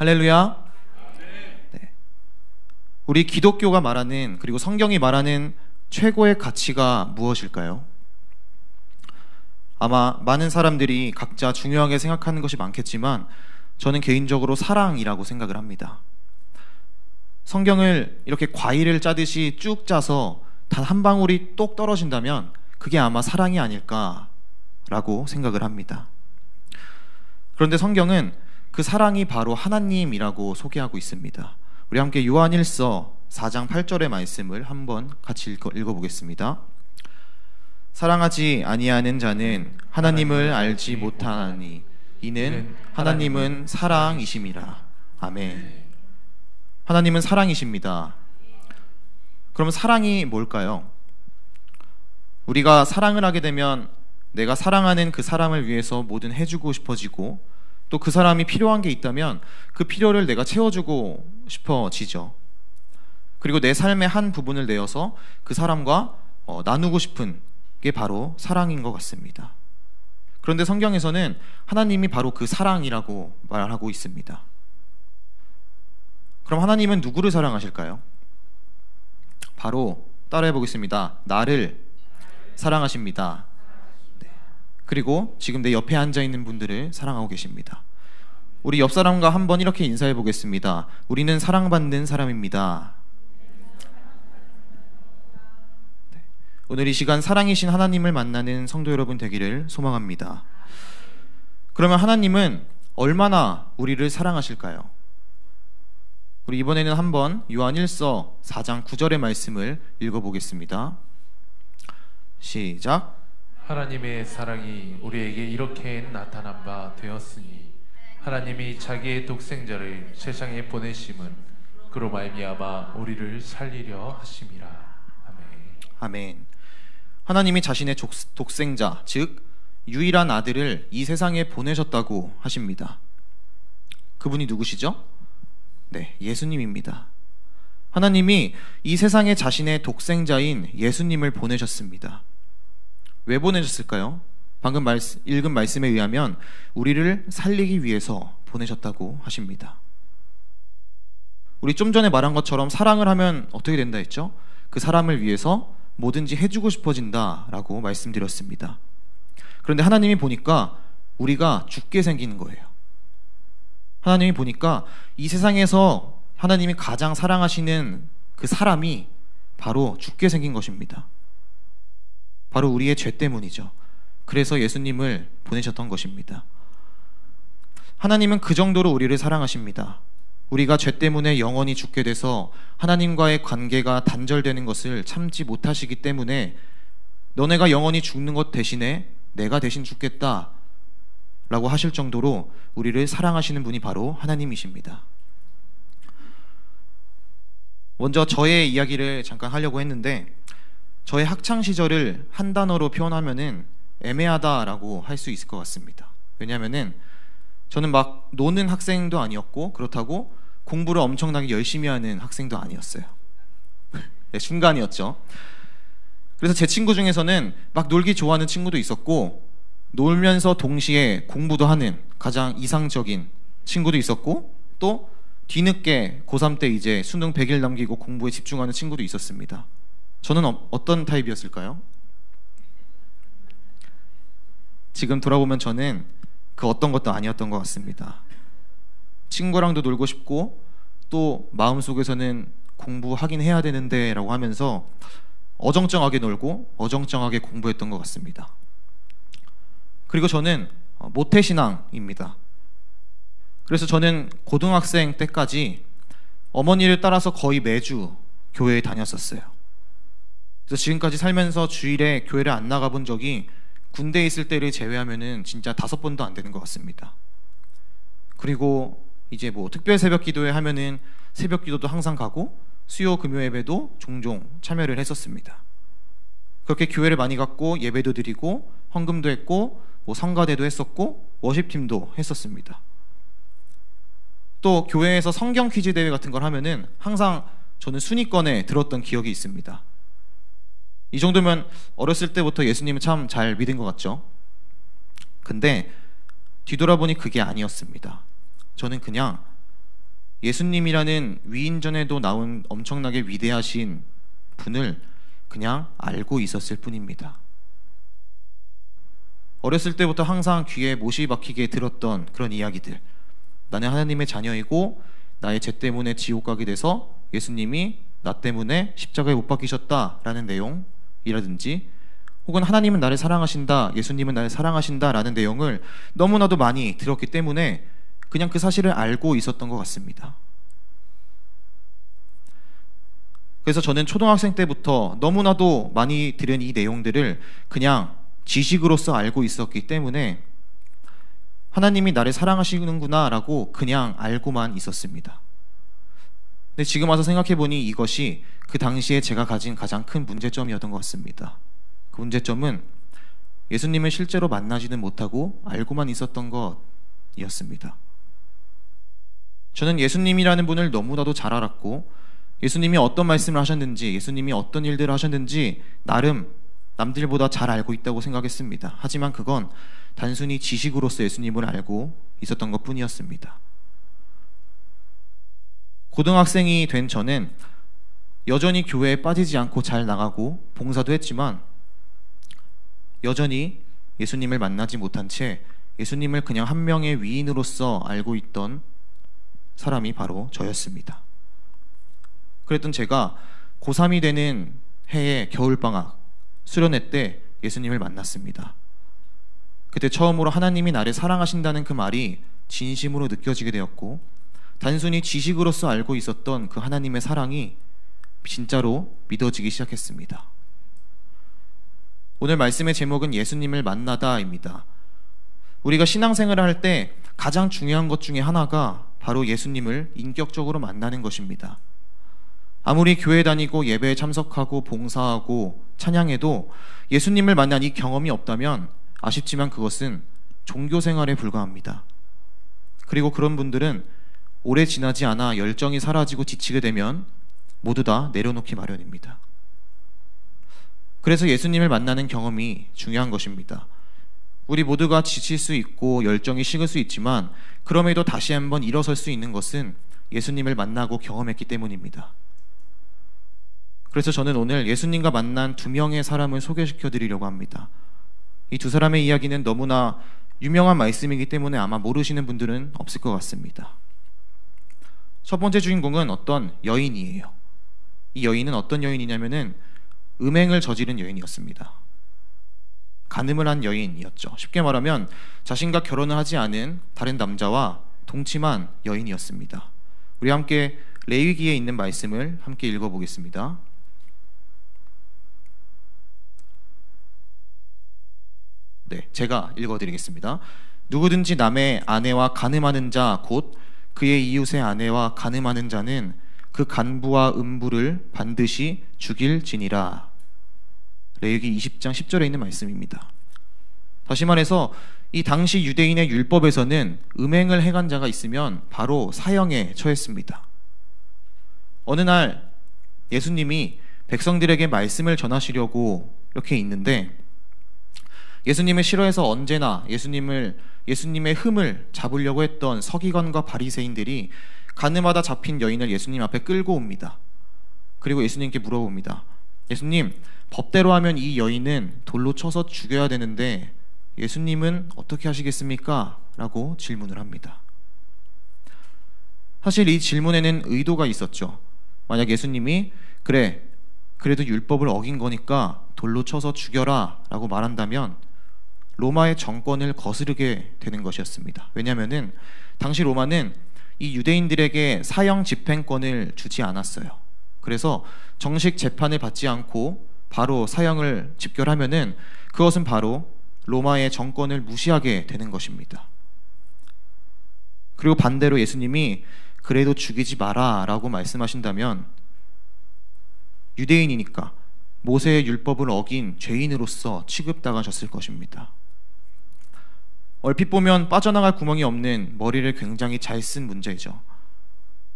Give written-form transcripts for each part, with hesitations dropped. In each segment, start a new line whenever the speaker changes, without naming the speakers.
할렐루야. 네. 우리 기독교가 말하는, 그리고 성경이 말하는 최고의 가치가 무엇일까요? 아마 많은 사람들이 각자 중요하게 생각하는 것이 많겠지만 저는 개인적으로 사랑이라고 생각을 합니다. 성경을 이렇게 과일을 짜듯이 쭉 짜서 단 한 방울이 똑 떨어진다면 그게 아마 사랑이 아닐까라고 생각을 합니다. 그런데 성경은 그 사랑이 바로 하나님이라고 소개하고 있습니다. 우리 함께 요한일서 4장 8절의 말씀을 한번 같이 읽어보겠습니다. 사랑하지 아니하는 자는 하나님을 알지 못하나니 이는 하나님은 사랑이심이라. 아멘. 하나님은 사랑이십니다. 그럼 사랑이 뭘까요? 우리가 사랑을 하게 되면 내가 사랑하는 그 사람을 위해서 뭐든 해주고 싶어지고, 또 그 사람이 필요한 게 있다면 그 필요를 내가 채워주고 싶어지죠. 그리고 내 삶의 한 부분을 내어서 그 사람과 나누고 싶은 게 바로 사랑인 것 같습니다. 그런데 성경에서는 하나님이 바로 그 사랑이라고 말하고 있습니다. 그럼 하나님은 누구를 사랑하실까요? 바로 따라해 보겠습니다. 나를 사랑하십니다. 네. 그리고 지금 내 옆에 앉아있는 분들을 사랑하고 계십니다. 우리 옆 사람과 한번 이렇게 인사해 보겠습니다. 우리는 사랑받는 사람입니다. 네. 오늘 이 시간 사랑이신 하나님을 만나는 성도 여러분 되기를 소망합니다. 그러면 하나님은 얼마나 우리를 사랑하실까요? 우리 이번에는 한번 요한일서 4장 9절의 말씀을 읽어보겠습니다. 시작.
하나님의 사랑이 우리에게 이렇게 나타난 바 되었으니 하나님이 자기의 독생자를 세상에 보내심은 그로 말미암아 우리를 살리려 하심이라. 아멘.
아멘. 하나님이 자신의 독생자, 즉 유일한 아들을 이 세상에 보내셨다고 하십니다. 그분이 누구시죠? 네, 예수님입니다. 하나님이 이 세상에 자신의 독생자인 예수님을 보내셨습니다. 왜 보내셨을까요? 방금 읽은 말씀에 의하면 우리를 살리기 위해서 보내셨다고 하십니다. 우리 좀 전에 말한 것처럼 사랑을 하면 어떻게 된다 했죠? 그 사람을 위해서 뭐든지 해주고 싶어진다라고 말씀드렸습니다. 그런데 하나님이 보니까 우리가 죽게 생기는 거예요. 하나님이 보니까 이 세상에서 하나님이 가장 사랑하시는 그 사람이 바로 죽게 생긴 것입니다. 바로 우리의 죄 때문이죠. 그래서 예수님을 보내셨던 것입니다. 하나님은 그 정도로 우리를 사랑하십니다. 우리가 죄 때문에 영원히 죽게 돼서 하나님과의 관계가 단절되는 것을 참지 못하시기 때문에 너네가 영원히 죽는 것 대신에 내가 대신 죽겠다 라고 하실 정도로 우리를 사랑하시는 분이 바로 하나님이십니다. 먼저 저의 이야기를 잠깐 하려고 했는데, 저의 학창시절을 한 단어로 표현하면은 애매하다라고 할 수 있을 것 같습니다. 왜냐하면은 저는 막 노는 학생도 아니었고 그렇다고 공부를 엄청나게 열심히 하는 학생도 아니었어요. 네, 중간이었죠. 그래서 제 친구 중에서는 막 놀기 좋아하는 친구도 있었고, 놀면서 동시에 공부도 하는 가장 이상적인 친구도 있었고, 또 뒤늦게 고3 때 이제 수능 100일 남기고 공부에 집중하는 친구도 있었습니다. 저는 어떤 타입이었을까요? 지금 돌아보면 저는 그 어떤 것도 아니었던 것 같습니다. 친구랑도 놀고 싶고, 또 마음속에서는 공부하긴 해야 되는데 라고 하면서 어정쩡하게 놀고 어정쩡하게 공부했던 것 같습니다. 그리고 저는 모태신앙입니다. 그래서 저는 고등학생 때까지 어머니를 따라서 거의 매주 교회에 다녔었어요. 그래서 지금까지 살면서 주일에 교회를 안 나가본 적이 군대에 있을 때를 제외하면은 진짜 5번도 안 되는 것 같습니다. 그리고 이제 뭐 특별 새벽 기도회 하면은 새벽 기도도 항상 가고 수요 금요 예배도 종종 참여를 했었습니다. 그렇게 교회를 많이 갔고 예배도 드리고 헌금도 했고 뭐 성가대도 했었고 워십팀도 했었습니다. 또 교회에서 성경 퀴즈 대회 같은 걸 하면은 항상 저는 순위권에 들었던 기억이 있습니다. 이 정도면 어렸을 때부터 예수님은 참 잘 믿은 것 같죠? 근데 뒤돌아보니 그게 아니었습니다. 저는 그냥 예수님이라는 위인전에도 나온 엄청나게 위대하신 분을 그냥 알고 있었을 뿐입니다. 어렸을 때부터 항상 귀에 못이 박히게 들었던 그런 이야기들, 나는 하나님의 자녀이고 나의 죄 때문에 지옥 가게 돼서 예수님이 나 때문에 십자가에 못 박히셨다라는 내용이라든지, 혹은 하나님은 나를 사랑하신다, 예수님은 나를 사랑하신다 라는 내용을 너무나도 많이 들었기 때문에 그냥 그 사실을 알고 있었던 것 같습니다. 그래서 저는 초등학생 때부터 너무나도 많이 들은 이 내용들을 그냥 지식으로서 알고 있었기 때문에 하나님이 나를 사랑하시는구나 라고 그냥 알고만 있었습니다. 근데 지금 와서 생각해보니 이것이 그 당시에 제가 가진 가장 큰 문제점이었던 것 같습니다. 그 문제점은 예수님을 실제로 만나지는 못하고 알고만 있었던 것이었습니다. 저는 예수님이라는 분을 너무나도 잘 알았고, 예수님이 어떤 말씀을 하셨는지, 예수님이 어떤 일들을 하셨는지 나름 남들보다 잘 알고 있다고 생각했습니다. 하지만 그건 단순히 지식으로서 예수님을 알고 있었던 것 뿐이었습니다. 고등학생이 된 저는 여전히 교회에 빠지지 않고 잘 나가고 봉사도 했지만 여전히 예수님을 만나지 못한 채 예수님을 그냥 한 명의 위인으로서 알고 있던 사람이 바로 저였습니다. 그랬던 제가 고3이 되는 해의 겨울방학 수련회 때 예수님을 만났습니다. 그때 처음으로 하나님이 나를 사랑하신다는 그 말이 진심으로 느껴지게 되었고, 단순히 지식으로서 알고 있었던 그 하나님의 사랑이 진짜로 믿어지기 시작했습니다. 오늘 말씀의 제목은 예수님을 만나다입니다. 우리가 신앙생활을 할 때 가장 중요한 것 중에 하나가 바로 예수님을 인격적으로 만나는 것입니다. 아무리 교회 다니고 예배에 참석하고 봉사하고 찬양해도 예수님을 만난 이 경험이 없다면 아쉽지만 그것은 종교생활에 불과합니다. 그리고 그런 분들은 오래 지나지 않아 열정이 사라지고 지치게 되면 모두 다 내려놓기 마련입니다. 그래서 예수님을 만나는 경험이 중요한 것입니다. 우리 모두가 지칠 수 있고 열정이 식을 수 있지만 그럼에도 다시 한번 일어설 수 있는 것은 예수님을 만나고 경험했기 때문입니다. 그래서 저는 오늘 예수님과 만난 2명의 사람을 소개시켜 드리려고 합니다. 이 2사람의 이야기는 너무나 유명한 말씀이기 때문에 아마 모르시는 분들은 없을 것 같습니다. 첫 번째 주인공은 어떤 여인이에요. 이 여인은 어떤 여인이냐면은 음행을 저지른 여인이었습니다. 간음을 한 여인이었죠. 쉽게 말하면 자신과 결혼을 하지 않은 다른 남자와 동침한 여인이었습니다. 우리 함께 레위기에 있는 말씀을 함께 읽어보겠습니다. 네, 제가 읽어드리겠습니다. 누구든지 남의 아내와 간음하는 자 곧 그의 이웃의 아내와 간음하는 자는 그 간부와 음부를 반드시 죽일지니라. 레위기 20장 10절에 있는 말씀입니다. 다시 말해서 이 당시 유대인의 율법에서는 음행을 행한 자가 있으면 바로 사형에 처했습니다. 어느 날 예수님이 백성들에게 말씀을 전하시려고 이렇게 있는데, 예수님을 싫어해서 언제나 예수님의 흠을 잡으려고 했던 서기관과 바리새인들이 간음하다 잡힌 여인을 예수님 앞에 끌고 옵니다. 그리고 예수님께 물어봅니다. 예수님, 법대로 하면 이 여인은 돌로 쳐서 죽여야 되는데 예수님은 어떻게 하시겠습니까? 라고 질문을 합니다. 사실 이 질문에는 의도가 있었죠. 만약 예수님이 그래도 율법을 어긴 거니까 돌로 쳐서 죽여라 라고 말한다면 로마의 정권을 거스르게 되는 것이었습니다. 왜냐하면 당시 로마는 이 유대인들에게 사형 집행권을 주지 않았어요. 그래서 정식 재판을 받지 않고 바로 사형을 집결하면은 그것은 바로 로마의 정권을 무시하게 되는 것입니다. 그리고 반대로 예수님이 그래도 죽이지 마라 라고 말씀하신다면 유대인이니까 모세의 율법을 어긴 죄인으로서 취급당하셨을 것입니다. 얼핏 보면 빠져나갈 구멍이 없는 머리를 굉장히 잘 쓴 문제죠.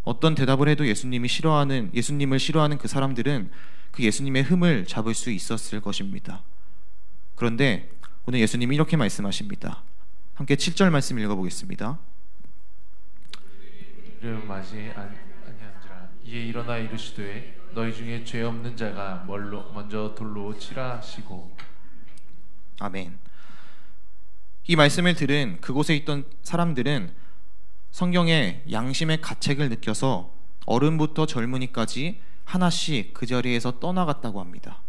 어떤 대답을 해도 예수님을 싫어하는 그 사람들은 그 예수님의 흠을 잡을 수 있었을 것입니다. 그런데 오늘 예수님이 이렇게 말씀하십니다. 함께 7절 말씀 읽어보겠습니다.
맞이 아니한지라. 이에 일어나 이르시되 너희 중에 죄 없는 자가 먼저 돌로 치라 하시고.
아멘. 이 말씀을 들은 그곳에 있던 사람들은 성경의 양심의 가책을 느껴서 어른부터 젊은이까지 하나씩 그 자리에서 떠나갔다고 합니다.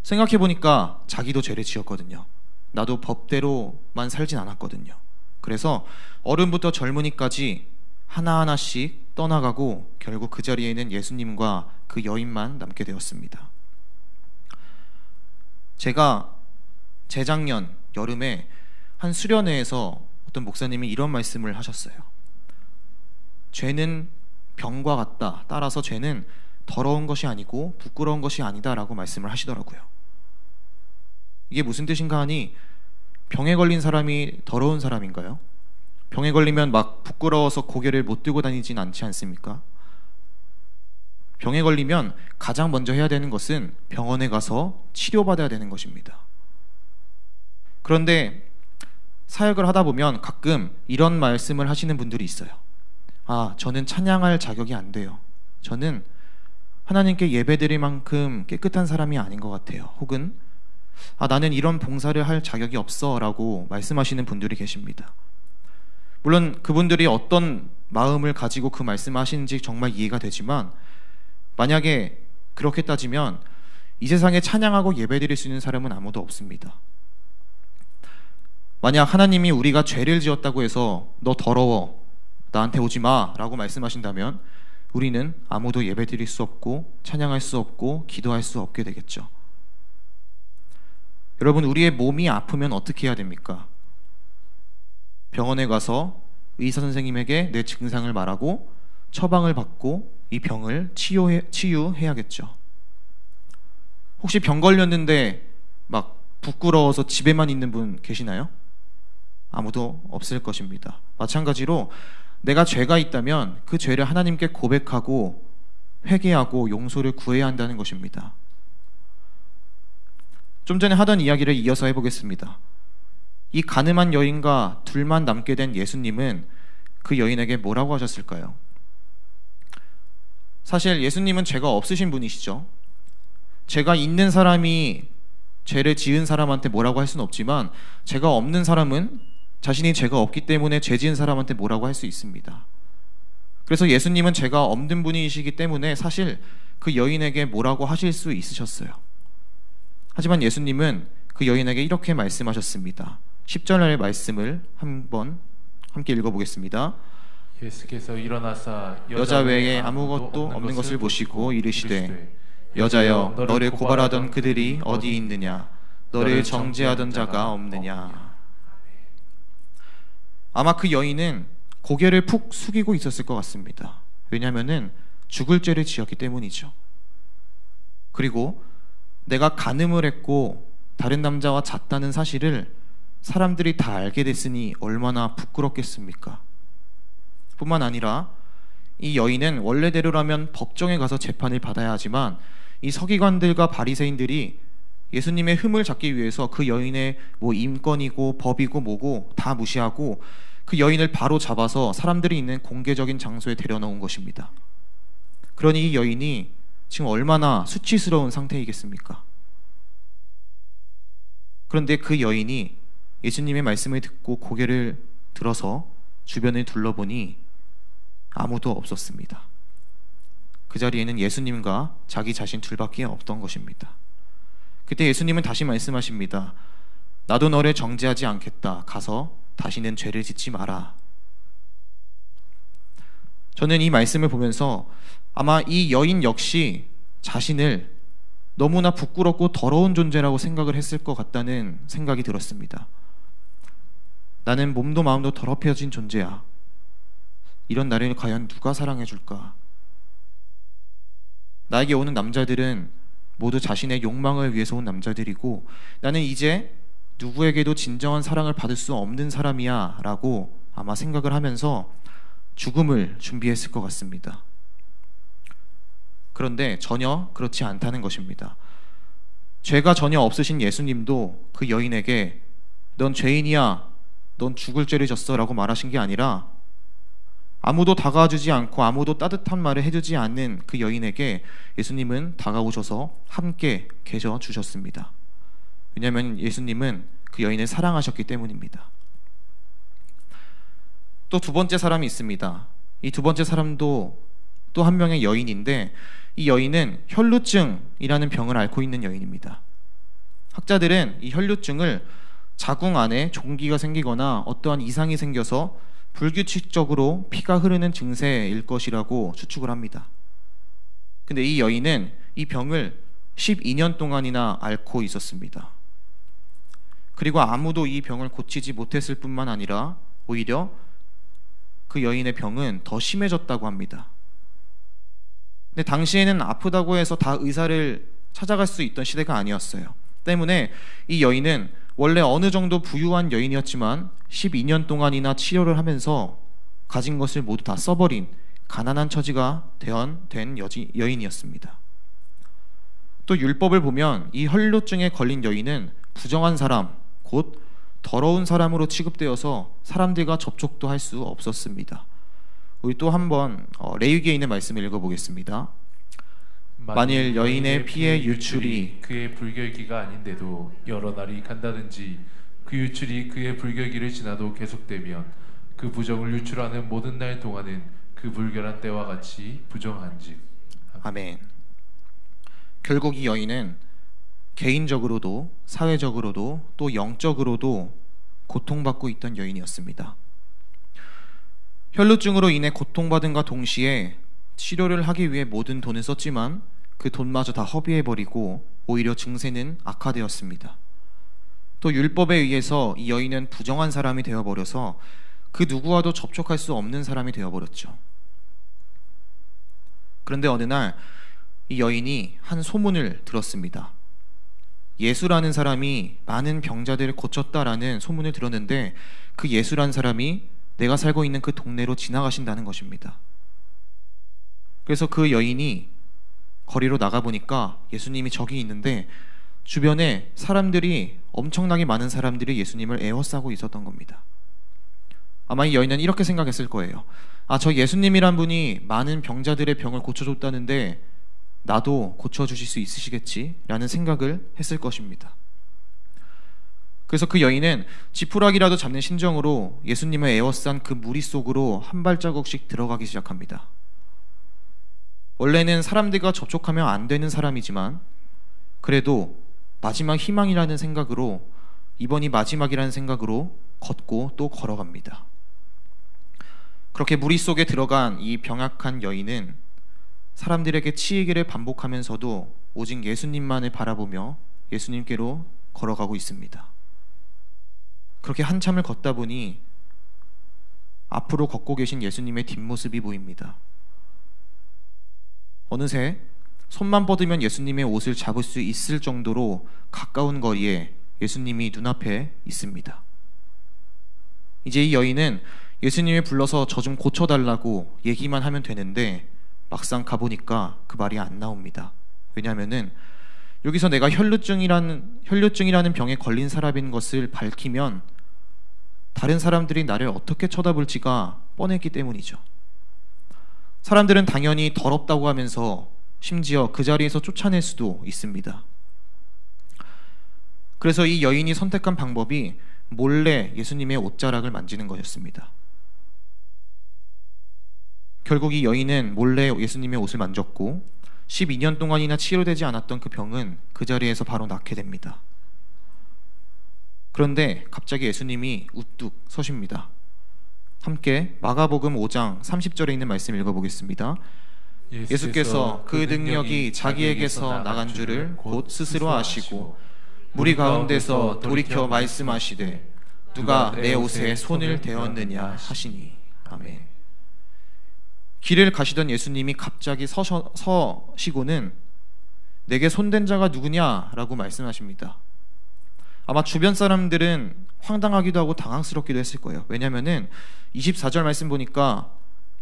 생각해보니까 자기도 죄를 지었거든요. 나도 법대로만 살진 않았거든요. 그래서 어른부터 젊은이까지 하나하나씩 떠나가고 결국 그 자리에는 예수님과 그 여인만 남게 되었습니다. 제가 재작년 여름에 한 수련회에서 어떤 목사님이 이런 말씀을 하셨어요. 죄는 병과 같다. 따라서 죄는 더러운 것이 아니고 부끄러운 것이 아니다 라고 말씀을 하시더라고요. 이게 무슨 뜻인가 하니, 병에 걸린 사람이 더러운 사람인가요? 병에 걸리면 막 부끄러워서 고개를 못 들고 다니진 않지 않습니까? 병에 걸리면 가장 먼저 해야 되는 것은 병원에 가서 치료받아야 되는 것입니다. 그런데 사역을 하다 보면 가끔 이런 말씀을 하시는 분들이 있어요. 저는 찬양할 자격이 안 돼요. 저는 하나님께 예배드릴 만큼 깨끗한 사람이 아닌 것 같아요. 혹은 나는 이런 봉사를 할 자격이 없어 라고 말씀하시는 분들이 계십니다. 물론 그분들이 어떤 마음을 가지고 그 말씀을 하시는지 정말 이해가 되지만, 만약에 그렇게 따지면 이 세상에 찬양하고 예배드릴 수 있는 사람은 아무도 없습니다. 만약 하나님이 우리가 죄를 지었다고 해서 너 더러워, 나한테 오지 마 라고 말씀하신다면 우리는 아무도 예배드릴 수 없고 찬양할 수 없고 기도할 수 없게 되겠죠. 여러분, 우리의 몸이 아프면 어떻게 해야 됩니까? 병원에 가서 의사 선생님에게 내 증상을 말하고 처방을 받고 이 병을 치유해야겠죠. 혹시 병 걸렸는데 막 부끄러워서 집에만 있는 분 계시나요? 아무도 없을 것입니다. 마찬가지로 내가 죄가 있다면 그 죄를 하나님께 고백하고 회개하고 용서를 구해야 한다는 것입니다. 좀 전에 하던 이야기를 이어서 해보겠습니다. 이 가늠한 여인과 둘만 남게 된 예수님은 그 여인에게 뭐라고 하셨을까요? 사실 예수님은 죄가 없으신 분이시죠. 죄가 있는 사람이 죄를 지은 사람한테 뭐라고 할 수는 없지만, 죄가 없는 사람은 자신이 죄가 없기 때문에 죄 지은 사람한테 뭐라고 할 수 있습니다. 그래서 예수님은 죄가 없는 분이시기 때문에 사실 그 여인에게 뭐라고 하실 수 있으셨어요. 하지만 예수님은 그 여인에게 이렇게 말씀하셨습니다. 10절의 말씀을 한번 함께 읽어보겠습니다.
예수께서 일어나사
여자 외에 아무것도 없는 것을 보시고 이르시되, 여자여, 너를 고발하던 그들이 어디 있느냐? 너를 정죄하던 자가 없느냐? 아마 그 여인은 고개를 푹 숙이고 있었을 것 같습니다. 왜냐하면 죽을 죄를 지었기 때문이죠. 그리고 내가 간음을 했고 다른 남자와 잤다는 사실을 사람들이 다 알게 됐으니 얼마나 부끄럽겠습니까? 뿐만 아니라 이 여인은 원래대로라면 법정에 가서 재판을 받아야 하지만 이 서기관들과 바리새인들이 예수님의 흠을 잡기 위해서 그 여인의 인권이고 법이고 뭐고 다 무시하고 그 여인을 바로 잡아서 사람들이 있는 공개적인 장소에 데려놓은 것입니다. 그러니 이 여인이 지금 얼마나 수치스러운 상태이겠습니까? 그런데 그 여인이 예수님의 말씀을 듣고 고개를 들어서 주변을 둘러보니 아무도 없었습니다. 그 자리에는 예수님과 자기 자신 둘밖에 없던 것입니다. 그때 예수님은 다시 말씀하십니다. 나도 너를 정죄하지 않겠다. 가서 다시는 죄를 짓지 마라. 저는 이 말씀을 보면서 아마 이 여인 역시 자신을 너무나 부끄럽고 더러운 존재라고 생각을 했을 것 같다는 생각이 들었습니다. 나는 몸도 마음도 더럽혀진 존재야. 이런 나를 과연 누가 사랑해줄까? 나에게 오는 남자들은 모두 자신의 욕망을 위해서 온 남자들이고 나는 이제 누구에게도 진정한 사랑을 받을 수 없는 사람이야 라고 아마 생각을 하면서 죽음을 준비했을 것 같습니다. 그런데 전혀 그렇지 않다는 것입니다. 죄가 전혀 없으신 예수님도 그 여인에게 넌 죄인이야, 넌 죽을 죄를 졌어 라고 말하신 게 아니라 아무도 다가와주지 않고 아무도 따뜻한 말을 해주지 않는 그 여인에게 예수님은 다가오셔서 함께 계셔 주셨습니다. 왜냐하면 예수님은 그 여인을 사랑하셨기 때문입니다. 또 두 번째 사람이 있습니다. 이 두 번째 사람도 또 한 명의 여인인데, 이 여인은 혈루증이라는 병을 앓고 있는 여인입니다. 학자들은 이 혈루증을 자궁 안에 종기가 생기거나 어떠한 이상이 생겨서 불규칙적으로 피가 흐르는 증세일 것이라고 추측을 합니다. 근데 이 여인은 이 병을 12년 동안이나 앓고 있었습니다. 그리고 아무도 이 병을 고치지 못했을 뿐만 아니라 오히려 그 여인의 병은 더 심해졌다고 합니다. 근데 당시에는 아프다고 해서 다 의사를 찾아갈 수 있던 시대가 아니었어요. 때문에 이 여인은 원래 어느 정도 부유한 여인이었지만 12년 동안이나 치료를 하면서 가진 것을 모두 다 써버린 가난한 처지가 된 여인이었습니다. 또 율법을 보면 이 혈루증에 걸린 여인은 부정한 사람, 곧 더러운 사람으로 취급되어서 사람들과 접촉도 할 수 없었습니다. 우리 또 한번 레위기에 있는 말씀을 읽어보겠습니다. 만일 여인의 피의 유출이
그의 불결기가 아닌데도 여러 날이 간다든지 그 유출이 그의 불결기를 지나도 계속되면 그 부정을 유출하는 모든 날 동안은 그 불결한 때와 같이 부정한즉.
아멘. 결국 이 여인은 개인적으로도 사회적으로도 또 영적으로도 고통받고 있던 여인이었습니다. 혈루증으로 인해 고통받은과 동시에 치료를 하기 위해 모든 돈을 썼지만 그 돈마저 다 허비해버리고 오히려 증세는 악화되었습니다. 또 율법에 의해서 이 여인은 부정한 사람이 되어버려서 그 누구와도 접촉할 수 없는 사람이 되어버렸죠. 그런데 어느 날 이 여인이 한 소문을 들었습니다. 예수라는 사람이 많은 병자들을 고쳤다라는 소문을 들었는데, 그 예수라는 사람이 내가 살고 있는 그 동네로 지나가신다는 것입니다. 그래서 그 여인이 거리로 나가보니까 예수님이 저기 있는데, 주변에 사람들이, 엄청나게 많은 사람들이 예수님을 에워싸고 있었던 겁니다. 아마 이 여인은 이렇게 생각했을 거예요. 저 예수님이란 분이 많은 병자들의 병을 고쳐줬다는데 나도 고쳐주실 수 있으시겠지? 라는 생각을 했을 것입니다. 그래서 그 여인은 지푸라기라도 잡는 심정으로 예수님을 에워싼 그 무리 속으로 한 발자국씩 들어가기 시작합니다. 원래는 사람들과 접촉하면 안 되는 사람이지만 그래도 마지막 희망이라는 생각으로, 이번이 마지막이라는 생각으로 걷고 또 걸어갑니다. 그렇게 무리 속에 들어간 이 병약한 여인은 사람들에게 치이기를 반복하면서도 오직 예수님만을 바라보며 예수님께로 걸어가고 있습니다. 그렇게 한참을 걷다 보니 앞으로 걷고 계신 예수님의 뒷모습이 보입니다. 어느새 손만 뻗으면 예수님의 옷을 잡을 수 있을 정도로 가까운 거리에 예수님이 눈앞에 있습니다. 이제 이 여인은 예수님을 불러서 저 좀 고쳐달라고 얘기만 하면 되는데 막상 가보니까 그 말이 안 나옵니다. 왜냐하면은 여기서 내가 혈루증이라는 병에 걸린 사람인 것을 밝히면 다른 사람들이 나를 어떻게 쳐다볼지가 뻔했기 때문이죠. 사람들은 당연히 더럽다고 하면서 심지어 그 자리에서 쫓아낼 수도 있습니다. 그래서 이 여인이 선택한 방법이 몰래 예수님의 옷자락을 만지는 것이었습니다. 결국 이 여인은 몰래 예수님의 옷을 만졌고 12년 동안이나 치료되지 않았던 그 병은 그 자리에서 바로 낫게 됩니다. 그런데 갑자기 예수님이 우뚝 서십니다. 함께 마가복음 5장 30절에 있는 말씀 읽어보겠습니다. 예수께서 그 능력이 자기에게서 나간 줄을 곧 스스로 아시고 무리 가운데서 돌이켜 말씀하시되 누가 내 옷에 손을 대었느냐 하시니. 아멘. 길을 가시던 예수님이 갑자기 서시고는 내게 손댄 자가 누구냐라고 말씀하십니다. 아마 주변 사람들은 황당하기도 하고 당황스럽기도 했을 거예요. 왜냐하면은 24절 말씀 보니까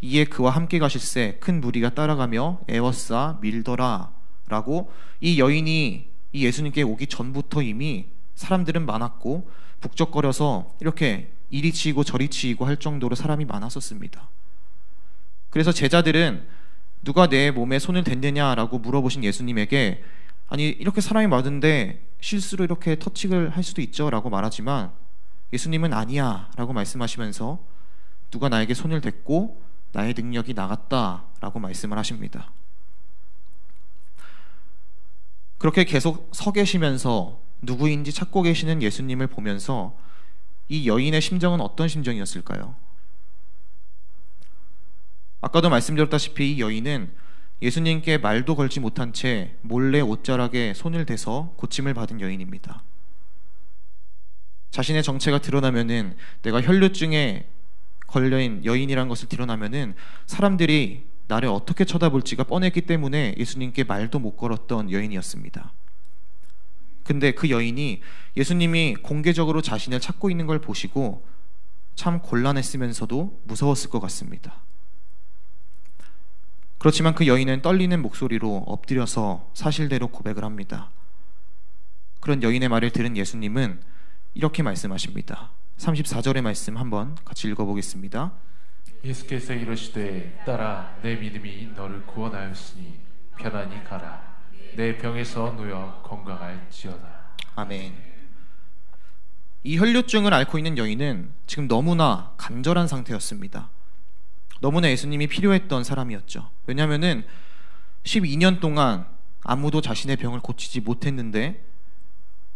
이에 그와 함께 가실새 큰 무리가 따라가며 에워싸 밀더라 라고, 이 여인이 이 예수님께 오기 전부터 이미 사람들은 많았고 북적거려서 이렇게 이리 치이고 저리 치이고 할 정도로 사람이 많았었습니다. 그래서 제자들은 누가 내 몸에 손을 댔느냐라고 물어보신 예수님에게 아니 이렇게 사람이 많은데 실수로 이렇게 터치를 할 수도 있죠 라고 말하지만 예수님은 아니야 라고 말씀하시면서 누가 나에게 손을 댔고 나의 능력이 나갔다 라고 말씀을 하십니다. 그렇게 계속 서 계시면서 누구인지 찾고 계시는 예수님을 보면서 이 여인의 심정은 어떤 심정이었을까요? 아까도 말씀드렸다시피 이 여인은 예수님께 말도 걸지 못한 채 몰래 옷자락에 손을 대서 고침을 받은 여인입니다. 자신의 정체가 드러나면은 내가 혈루증에 걸려인 여인이라는 것을 드러나면은 사람들이 나를 어떻게 쳐다볼지가 뻔했기 때문에 예수님께 말도 못 걸었던 여인이었습니다. 근데 그 여인이 예수님이 공개적으로 자신을 찾고 있는 걸 보시고 참 곤란했으면서도 무서웠을 것 같습니다. 그렇지만 그 여인은 떨리는 목소리로 엎드려서 사실대로 고백을 합니다. 그런 여인의 말을 들은 예수님은 이렇게 말씀하십니다. 34절의 말씀 한번 같이 읽어보겠습니다.
예수께서 이르시되 딸아 내 믿음이 너를 구원하였으니 편안히 가라. 내 병에서 놓여 건강할지어다.
아멘. 이 혈루증을 앓고 있는 여인은 지금 너무나 간절한 상태였습니다. 너무나 예수님이 필요했던 사람이었죠. 왜냐하면은 12년 동안 아무도 자신의 병을 고치지 못했는데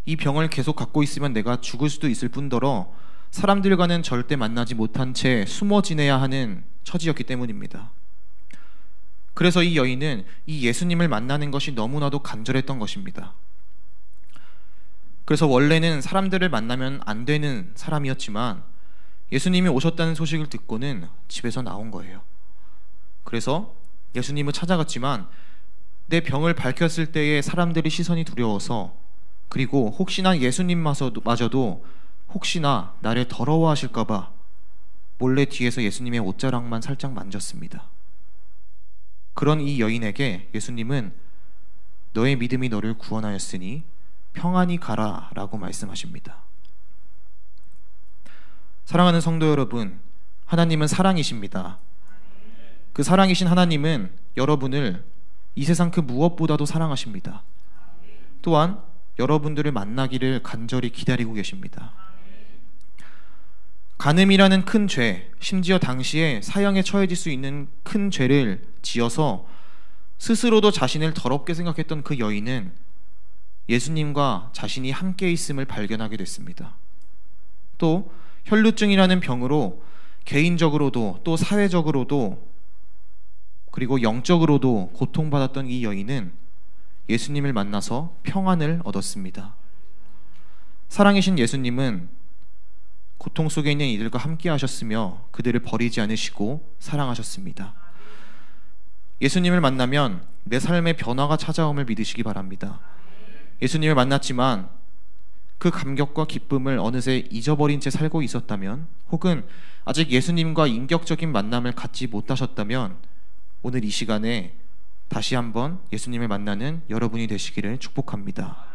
이 병을 계속 갖고 있으면 내가 죽을 수도 있을 뿐더러 사람들과는 절대 만나지 못한 채 숨어 지내야 하는 처지였기 때문입니다. 그래서 이 여인은 이 예수님을 만나는 것이 너무나도 간절했던 것입니다. 그래서 원래는 사람들을 만나면 안 되는 사람이었지만 예수님이 오셨다는 소식을 듣고는 집에서 나온 거예요. 그래서 예수님을 찾아갔지만 내 병을 밝혔을 때의 사람들의 시선이 두려워서 그리고 혹시나 예수님마저도 혹시나 나를 더러워하실까봐 몰래 뒤에서 예수님의 옷자락만 살짝 만졌습니다. 그런 이 여인에게 예수님은 너의 믿음이 너를 구원하였으니 평안히 가라 라고 말씀하십니다. 사랑하는 성도 여러분, 하나님은 사랑이십니다. 그 사랑이신 하나님은 여러분을 이 세상 그 무엇보다도 사랑하십니다. 또한 여러분들을 만나기를 간절히 기다리고 계십니다. 간음이라는 큰 죄, 심지어 당시에 사형에 처해질 수 있는 큰 죄를 지어서 스스로도 자신을 더럽게 생각했던 그 여인은 예수님과 자신이 함께 있음을 발견하게 됐습니다. 또 혈루증이라는 병으로 개인적으로도 또 사회적으로도 그리고 영적으로도 고통받았던 이 여인은 예수님을 만나서 평안을 얻었습니다. 사랑이신 예수님은 고통 속에 있는 이들과 함께 하셨으며 그들을 버리지 않으시고 사랑하셨습니다. 예수님을 만나면 내 삶의 변화가 찾아옴을 믿으시기 바랍니다. 예수님을 만났지만 그 감격과 기쁨을 어느새 잊어버린 채 살고 있었다면 혹은 아직 예수님과 인격적인 만남을 갖지 못하셨다면 오늘 이 시간에 다시 한번 예수님을 만나는 여러분이 되시기를 축복합니다.